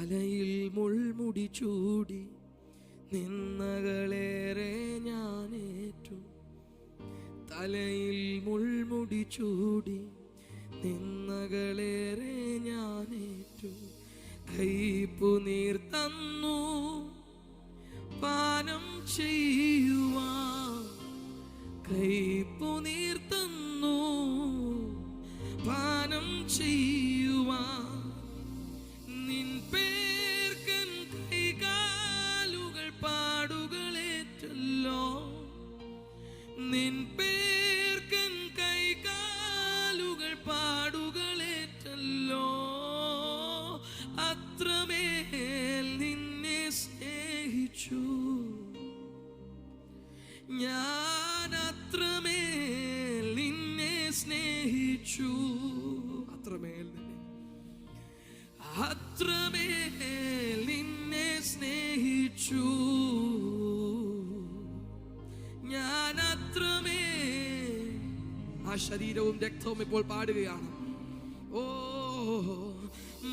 തലയിൽ മുൾമുടി ചൂടി നിന്നകളേറെ ഞാനേറ്റു. തലയിൽ മുൾമുടി ചൂടി നിന്നകളേറെ ഞാനേറ്റു. കൈപ്പു നീർ തന്നു പാനം ചെയ്യുവാൻ. കൈപ്പു നീർ തന്നു പാനം ചെയ്യുവാൻ. നിൻ പേർക്കൻ കൈകാലുകൾ പാടുകളേറ്റല്ലോ. നിൻ പേർക്കൻ കൈകാലുകൾ പാടുകളേറ്റല്ലോ. അത്രമേൽ നിന്നെ സ്നേഹിച്ചു ഞാൻ. അത്രമേൽ നിന്നെ സ്നേഹിച്ചു. അത്രമേൽ നിന്നെ സ്നേഹിച്ചു ഞാൻ. അത്രമേൽ. ആ ശരീരവും രക്തവും ഇപ്പോൾ പാടുകയാണ്. ഓ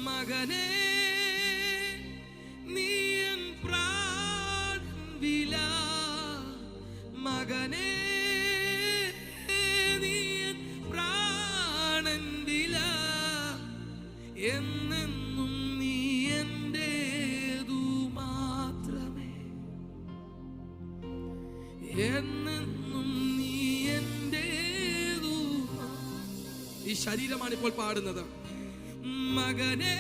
മകനേ, നീ എൻ പ്രാണൻ വില. മകനേ, നീ എൻ പ്രാണൻ വില. എന്നെന്നും നീ എന്റേതു മാത്രമേ. എന്നെന്നും നീ എന്റേതു. ഈ ശരീരമാണ് ഇപ്പോൾ പാടുന്നത്. മകനേ,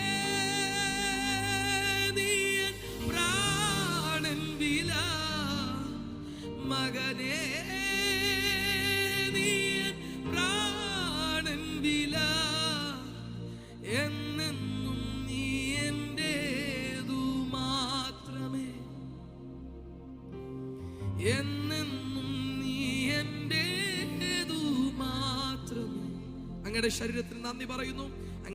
നീ എൻ പ്രാണൻ വില. മകനേ, നീ എൻ പ്രാണൻ വില. എന്നെന്നും നീ എന്റേതു മാത്രമേ. എന്നെന്നും നീ എന്റേതു മാത്രമേ. അങ്ങയുടെ ശരീരത്തിന് നന്ദി പറയുന്നു.